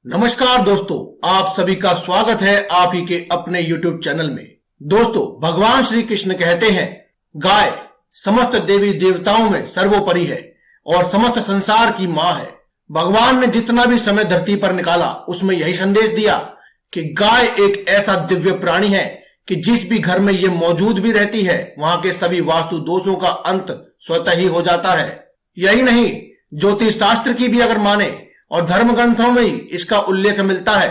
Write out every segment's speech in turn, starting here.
नमस्कार दोस्तों, आप सभी का स्वागत है आप ही के अपने YouTube चैनल में। दोस्तों, भगवान श्री कृष्ण कहते हैं गाय समस्त देवी देवताओं में सर्वोपरि है और समस्त संसार की मां है। भगवान ने जितना भी समय धरती पर निकाला उसमें यही संदेश दिया कि गाय एक ऐसा दिव्य प्राणी है कि जिस भी घर में ये मौजूद भी रहती है वहां के सभी वास्तु दोषों का अंत स्वतः ही हो जाता है। यही नहीं, ज्योतिष शास्त्र की भी अगर माने और धर्म ग्रंथों में ही इसका उल्लेख मिलता है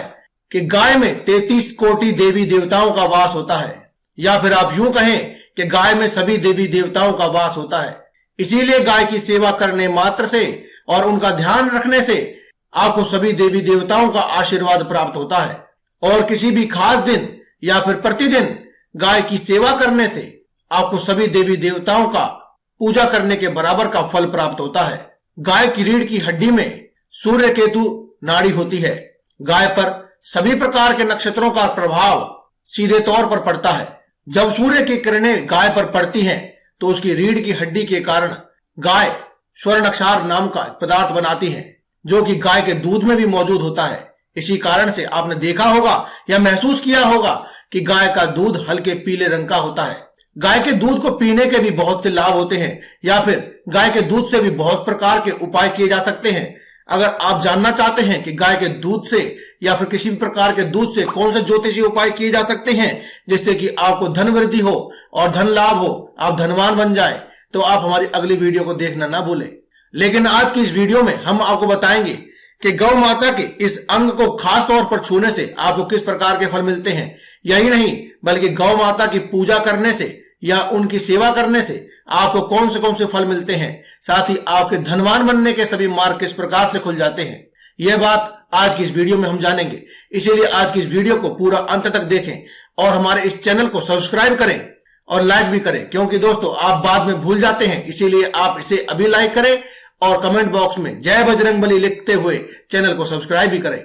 कि गाय में 33 कोटि देवी देवताओं का वास होता है, या फिर आप यूं कहें कि गाय में सभी देवी देवताओं का वास होता है। इसीलिए गाय की सेवा करने मात्र से और उनका ध्यान रखने से आपको सभी देवी देवताओं का आशीर्वाद प्राप्त होता है और किसी भी खास दिन या फिर प्रतिदिन गाय की सेवा करने से आपको सभी देवी देवताओं का पूजा करने के बराबर का फल प्राप्त होता है। गाय की रीढ़ की हड्डी में सूर्य केतु नाड़ी होती है। गाय पर सभी प्रकार के नक्षत्रों का प्रभाव सीधे तौर पर पड़ता है। जब सूर्य की किरणें गाय पर पड़ती हैं तो उसकी रीढ़ की हड्डी के कारण गाय स्वर्णाक्षर नाम का पदार्थ बनाती है, जो कि गाय के दूध में भी मौजूद होता है। इसी कारण से आपने देखा होगा या महसूस किया होगा कि गाय का दूध हल्के पीले रंग का होता है। गाय के दूध को पीने के भी बहुत से लाभ होते हैं, या फिर गाय के दूध से भी बहुत प्रकार के उपाय किए जा सकते हैं। अगर आप जानना चाहते हैं कि गाय के दूध से या फिर किसी भी प्रकार के दूध से कौन से ज्योतिषीय उपाय किए जा सकते हैं जिससे कि आपको धन वृद्धि हो और धन लाभ हो, आप धनवान बन जाए, तो आप हमारी अगली वीडियो को देखना ना भूलें। लेकिन आज की इस वीडियो में हम आपको बताएंगे कि गौ माता के इस अंग को खास तौर पर छूने से आपको किस प्रकार के फल मिलते हैं। यही नहीं, बल्कि गौ माता की पूजा करने से या उनकी सेवा करने से आपको कौन से फल मिलते हैं, साथ ही आपके धनवान बनने के सभी मार्ग किस प्रकार से खुल जाते हैं। यह बात आज की इस वीडियो में हम जानेंगे। इसीलिए आज की इस वीडियो को पूरा अंत तक देखें और हमारे इस चैनल को सब्सक्राइब करें और लाइक भी करें, क्योंकि दोस्तों आप बाद में भूल जाते हैं। इसीलिए आप इसे अभी लाइक करें और कमेंट बॉक्स में जय बजरंगबली लिखते हुए चैनल को सब्सक्राइब भी करें।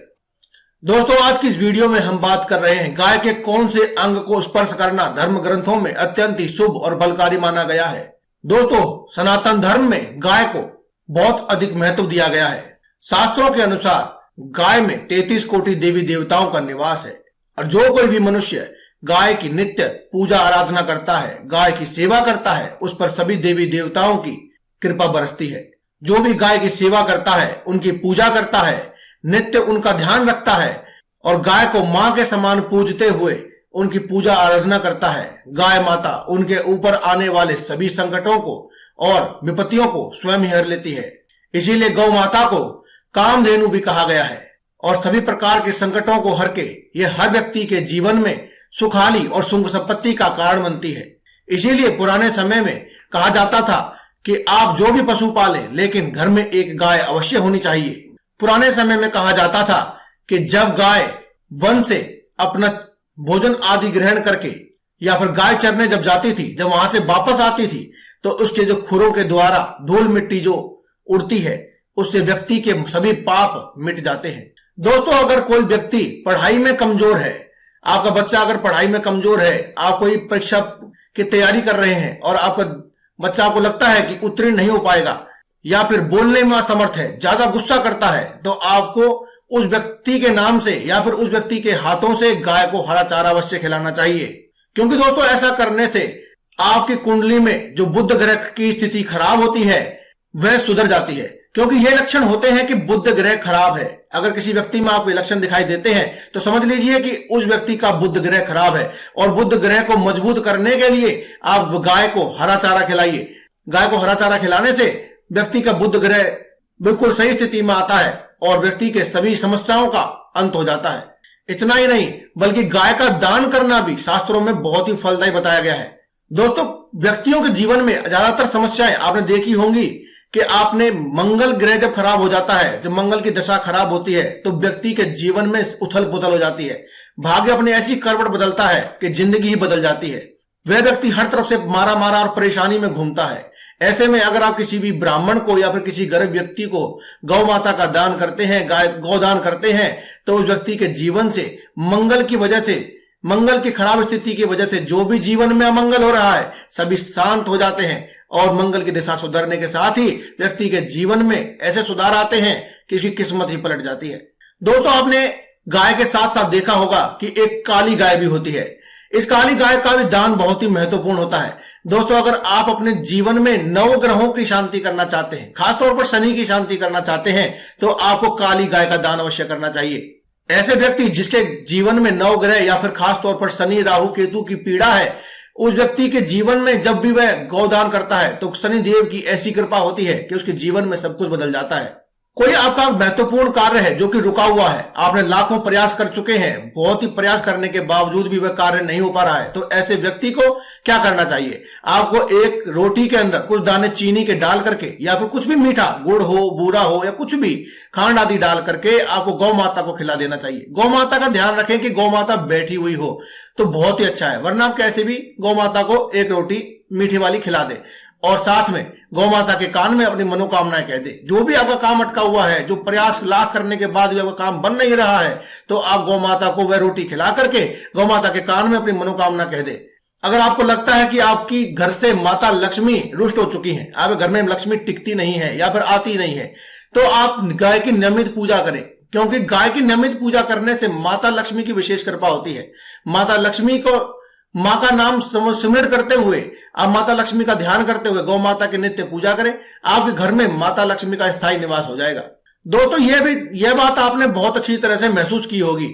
दोस्तों, आज की इस वीडियो में हम बात कर रहे हैं गाय के कौन से अंग को स्पर्श करना धर्म ग्रंथों में अत्यंत ही शुभ और फलकारी माना गया है। दोस्तों, सनातन धर्म में गाय को बहुत अधिक महत्व दिया गया है। शास्त्रों के अनुसार गाय में 33 कोटि देवी देवताओं का निवास है और जो कोई भी मनुष्य गाय की नित्य पूजा आराधना करता है, गाय की सेवा करता है, उस पर सभी देवी देवताओं की कृपा बरसती है। जो भी गाय की सेवा करता है, उनकी पूजा करता है, नित्य उनका ध्यान रखता है और गाय को मां के समान पूजते हुए उनकी पूजा आराधना करता है, गाय माता उनके ऊपर आने वाले सभी संकटों को और विपत्तियों को स्वयं ही हर लेती है। इसीलिए गौ माता को कामधेनु भी कहा गया है और सभी प्रकार के संकटों को हर के ये हर व्यक्ति के जीवन में सुखाली और सुख संपत्ति का कारण बनती है। इसीलिए पुराने समय में कहा जाता था कि आप जो भी पशु पालें, लेकिन घर में एक गाय अवश्य होनी चाहिए। पुराने समय में कहा जाता था कि जब गाय वन से अपना भोजन आदि ग्रहण करके या फिर गाय चरने जब जाती थी, जब वहां से वापस आती थी, तो उसके जो खुरों के द्वारा धूल मिट्टी जो उड़ती है उससे व्यक्ति के सभी पाप मिट जाते हैं। दोस्तों, अगर कोई व्यक्ति पढ़ाई में कमजोर है, आपका बच्चा अगर पढ़ाई में कमजोर है, आप कोई परीक्षा की तैयारी कर रहे हैं और आपका बच्चा आपको लगता है कि उत्तीर्ण नहीं हो पाएगा या फिर बोलने में असमर्थ है, ज्यादा गुस्सा करता है, तो आपको उस व्यक्ति के नाम से या फिर उस व्यक्ति के हाथों से गाय को हरा चारा अवश्य खिलाना चाहिए। क्योंकि दोस्तों, ऐसा करने से आपकी कुंडली में जो बुध ग्रह की स्थिति खराब होती है वह सुधर जाती है। क्योंकि ये लक्षण होते हैं कि बुध ग्रह खराब है। अगर किसी व्यक्ति में आपको लक्षण दिखाई देते हैं तो समझ लीजिए कि उस व्यक्ति का बुध ग्रह खराब है और बुध ग्रह को मजबूत करने के लिए आप गाय को हरा चारा खिलाइए। गाय को हरा चारा खिलाने से व्यक्ति का बुध ग्रह बिल्कुल सही स्थिति में आता है और व्यक्ति के सभी समस्याओं का अंत हो जाता है। इतना ही नहीं, बल्कि गाय का दान करना भी शास्त्रों में बहुत ही फलदायी बताया गया है। दोस्तों, व्यक्तियों के जीवन में ज्यादातर समस्याएं आपने देखी होंगी कि आपने मंगल ग्रह जब खराब हो जाता है, जब मंगल की दशा खराब होती है, तो व्यक्ति के जीवन में उथल पुथल हो जाती है। भाग्य अपनी ऐसी करवट बदलता है कि जिंदगी ही बदल जाती है। वह व्यक्ति हर तरफ से मारा मारा और परेशानी में घूमता है। ऐसे में अगर आप किसी भी ब्राह्मण को या फिर किसी गरीब व्यक्ति को गौ माता का दान करते हैं, गौदान करते हैं, तो उस व्यक्ति के जीवन से मंगल की वजह से, मंगल की खराब स्थिति की वजह से जो भी जीवन में अमंगल हो रहा है सभी शांत हो जाते हैं और मंगल की दिशा सुधरने के साथ ही व्यक्ति के जीवन में ऐसे सुधार आते हैं कि उसकी किस्मत ही पलट जाती है। दोस्तों आपने गाय के साथ साथ देखा होगा कि एक काली गाय भी होती है। इस काली गाय का भी दान बहुत ही महत्वपूर्ण होता है। दोस्तों अगर आप अपने जीवन में नवग्रहों की शांति करना चाहते हैं, खासतौर पर शनि की शांति करना चाहते हैं, तो आपको काली गाय का दान अवश्य करना चाहिए। ऐसे व्यक्ति जिसके जीवन में नवग्रह या फिर खासतौर पर शनि राहु केतु की पीड़ा है, उस व्यक्ति के जीवन में जब भी वह गौदान करता है तो शनि देव की ऐसी कृपा होती है कि उसके जीवन में सब कुछ बदल जाता है। कोई आपका महत्वपूर्ण कार्य है जो कि रुका हुआ है, आपने लाखों प्रयास कर चुके हैं, बहुत ही प्रयास करने के बावजूद भी वह कार्य नहीं हो पा रहा है, तो ऐसे व्यक्ति को क्या करना चाहिए? आपको एक रोटी के अंदर कुछ दाने चीनी के डाल करके या फिर कुछ भी मीठा, गुड़ हो, बूरा हो या कुछ भी खांड आदि डाल करके आपको गौ माता को खिला देना चाहिए। गौ माता का ध्यान रखें कि गौ माता बैठी हुई हो तो बहुत ही अच्छा है, वरना आप कैसे भी गौ माता को एक रोटी मीठी वाली खिला दे और साथ में गौ माता के कान में अपनी मनोकामनाएं कह दे। जो भी आपका काम अटका हुआ है, जो प्रयास लाख करने के बाद भी आपका काम बन नहीं रहा है, तो आप गौ माता को वह रोटी खिला करके गौ माता के कान में अपनी मनोकामना कह दे। अगर आपको लगता है कि आपकी घर से माता लक्ष्मी रुष्ट हो चुकी है, आपके घर में लक्ष्मी टिकती नहीं है या फिर आती नहीं है, तो आप गाय की नियमित पूजा करें, क्योंकि गाय की नियमित पूजा करने से माता लक्ष्मी की विशेष कृपा होती है। माता लक्ष्मी को मां का नाम सिमरण करते हुए, आप माता लक्ष्मी का ध्यान करते हुए गौ माता की नित्य पूजा करें, आपके घर में माता लक्ष्मी का स्थायी निवास हो जाएगा। दोस्तों यह बात आपने बहुत अच्छी तरह से महसूस की होगी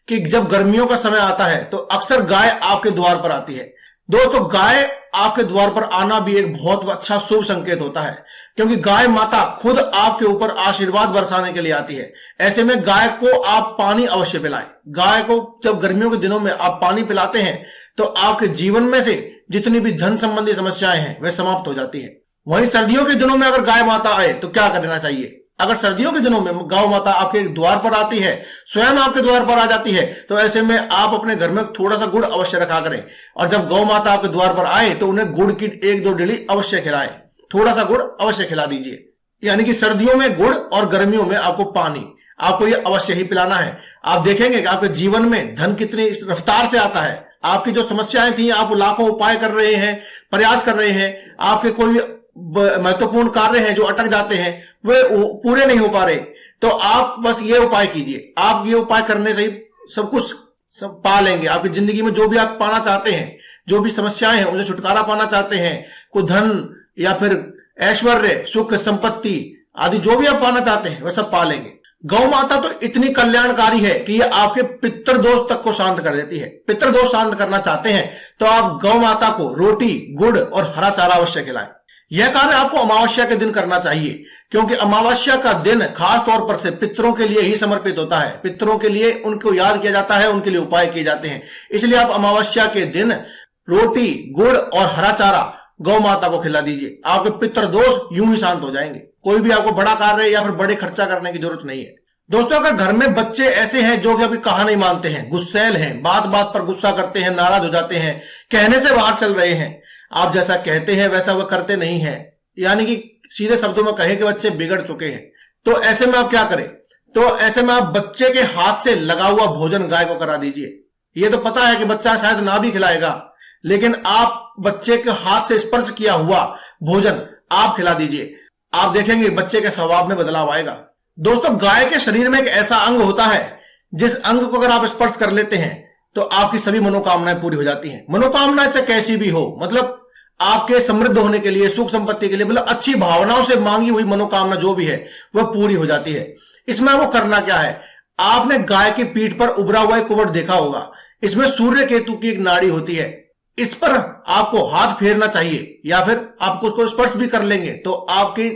कि जब गर्मियों का समय आता है तो अक्सर गाय आपके द्वार पर आती है। दोस्तों गाय आपके द्वार पर आना भी एक बहुत अच्छा शुभ संकेत होता है, क्योंकि गाय माता खुद आपके ऊपर आशीर्वाद बरसाने के लिए आती है। ऐसे में गाय को आप पानी अवश्य पिलाएं। गाय को जब गर्मियों के दिनों में आप पानी पिलाते हैं तो आपके जीवन में से जितनी भी धन संबंधी समस्याएं हैं वह समाप्त हो जाती है। वहीं सर्दियों के दिनों में अगर गाय माता आए तो क्या करना चाहिए? अगर सर्दियों के दिनों में गौ माता आपके द्वार पर आती है, स्वयं आपके द्वार पर आ जाती है, तो ऐसे में आप अपने घर में थोड़ा सा गुड़ अवश्य रखा करें और जब गौ माता आपके द्वार पर आए तो उन्हें गुड़ की 1-2 डेली अवश्य खिलाएं। थोड़ा सा गुड़ अवश्य खिला दीजिए। यानी कि सर्दियों में गुड़ और गर्मियों में आपको पानी, आपको यह अवश्य ही पिलाना है। आप देखेंगे कि आपके जीवन में धन कितनी रफ्तार से आता है। आपकी जो समस्याएं थी, आप लाखों उपाय कर रहे हैं, प्रयास कर रहे हैं, आपके कोई महत्वपूर्ण कार्य हैं जो अटक जाते हैं, वे पूरे नहीं हो पा रहे, तो आप बस ये उपाय कीजिए। आप ये उपाय करने से ही सब कुछ पा लेंगे। आपकी जिंदगी में जो भी आप पाना चाहते हैं, जो भी समस्याएं हैं उनसे छुटकारा पाना चाहते हैं, कोई धन या फिर ऐश्वर्य, सुख, संपत्ति आदि जो भी आप पाना चाहते हैं वह सब पा लेंगे। गौ माता तो इतनी कल्याणकारी है कि ये आपके पितृदोष तक को शांत कर देती है। पितृदोष शांत करना चाहते हैं तो आप गौ माता को रोटी, गुड़ और हरा चारा अवश्य खिलाएं। यह कार्य आपको अमावस्या के दिन करना चाहिए, क्योंकि अमावस्या का दिन खास तौर पर से पितरों के लिए ही समर्पित होता है। पितरों के लिए उनको याद किया जाता है, उनके लिए उपाय किए जाते हैं। इसलिए आप अमावस्या के दिन रोटी, गुड़ और हरा चारा गौ माता को खिला दीजिए। आपके पितृदोष यूं ही शांत हो जाएंगे। कोई भी आपको बड़ा कार्य या फिर बड़े खर्चा करने की जरूरत नहीं है। दोस्तों अगर घर में बच्चे ऐसे हैं जो कि अभी कहा नहीं मानते हैं, गुस्सैल हैं, बात बात पर गुस्सा करते हैं, नाराज हो जाते हैं, कहने से बाहर चल रहे हैं, आप जैसा कहते हैं वैसा वह करते नहीं है, यानी कि सीधे शब्दों में कहें कि बच्चे बिगड़ चुके हैं, तो ऐसे में आप क्या करें? तो ऐसे में आप बच्चे के हाथ से लगा हुआ भोजन गाय को करा दीजिए। ये तो पता है कि बच्चा शायद ना भी खिलाएगा, लेकिन आप बच्चे के हाथ से स्पर्श किया हुआ भोजन आप खिला दीजिए। आप देखेंगे बच्चे के स्वभाव में बदलाव आएगा। दोस्तों गाय के शरीर में एक ऐसा अंग होता है जिस अंग को अगर आप स्पर्श कर लेते हैं तो आपकी सभी मनोकामनाएं पूरी हो जाती हैं। मनोकामनाएं चाहे कैसी भी हो, मतलब आपके समृद्ध होने के लिए, सुख संपत्ति के लिए, मतलब अच्छी भावनाओं से मांगी हुई मनोकामना जो भी है वह पूरी हो जाती है। इसमें वो करना क्या है? आपने गाय की पीठ पर उभरा हुआ एक कुबड़ देखा होगा। इसमें सूर्य केतु की एक नाड़ी होती है। इस पर आपको हाथ फेरना चाहिए या फिर आप उसको स्पर्श भी कर लेंगे तो आपकी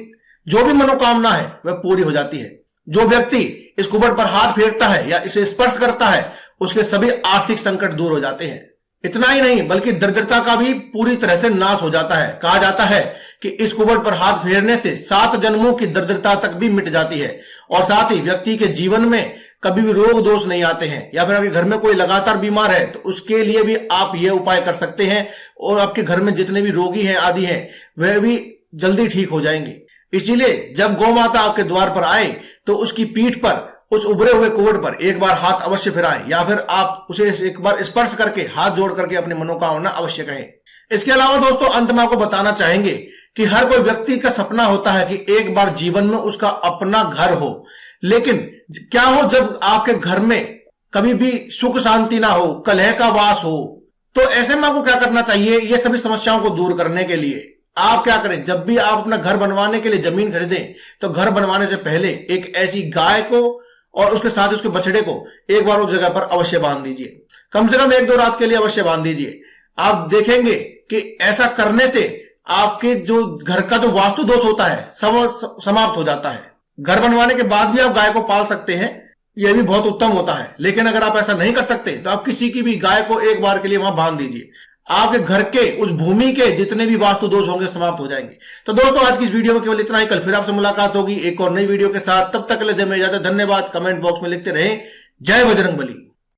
जो भी मनोकामना है वह पूरी हो जाती है। जो व्यक्ति इस कुबड़ पर हाथ फेरता है या इसे स्पर्श करता है उसके सभी आर्थिक संकट दूर हो जाते हैं। इतना ही नहीं बल्कि दरिद्रता का भी पूरी तरह से नाश हो जाता है। कहा जाता है कि इस कुबड़ पर हाथ फेरने से 7 जन्मों की दरिद्रता तक भी मिट जाती है और साथ ही व्यक्ति के जीवन में कभी भी रोग दोष नहीं आते हैं। या फिर आपके घर में कोई लगातार बीमार है तो उसके लिए भी आप यह उपाय कर सकते हैं और आपके घर में जितने भी रोगी हैं आदि हैं वह भी जल्दी ठीक हो जाएंगे। इसीलिए जब गौ माता आपके द्वार पर आए तो उसकी पीठ पर, उस उभरे हुए कुबड़ पर एक बार हाथ अवश्य फिराएं या फिर आप उसे एक बार स्पर्श करके हाथ जोड़ करके अपनी मनोकामना अवश्य कहें। इसके अलावा दोस्तों अंत में आपको बताना चाहेंगे कि हर कोई व्यक्ति का सपना होता है कि एक बार जीवन में उसका अपना घर हो, लेकिन क्या हो जब आपके घर में कभी भी सुख शांति ना हो, कलह का वास हो, तो ऐसे में आपको क्या करना चाहिए? ये सभी समस्याओं को दूर करने के लिए आप क्या करें, जब भी आप अपना घर बनवाने के लिए जमीन खरीदें तो घर बनवाने से पहले एक ऐसी गाय को और उसके साथ उसके बछड़े को एक बार उस जगह पर अवश्य बांध दीजिए। कम से कम 1-2 रात के लिए अवश्य बांध दीजिए। आप देखेंगे कि ऐसा करने से आपके जो घर का जो वास्तु दोष होता है सब समाप्त हो जाता है। घर बनवाने के बाद भी आप गाय को पाल सकते हैं, यह भी बहुत उत्तम होता है। लेकिन अगर आप ऐसा नहीं कर सकते तो आप किसी की भी गाय को एक बार के लिए वहां बांध दीजिए। आपके घर के उस भूमि के जितने भी वास्तु दोष होंगे समाप्त हो जाएंगे। तो दोस्तों आज की इस वीडियो में केवल इतना ही। कल फिर आपसे मुलाकात होगी एक और नई वीडियो के साथ। तब तक के लिए दे में इजाजत। धन्यवाद। कमेंट बॉक्स में लिखते रहें जय बजरंगबली।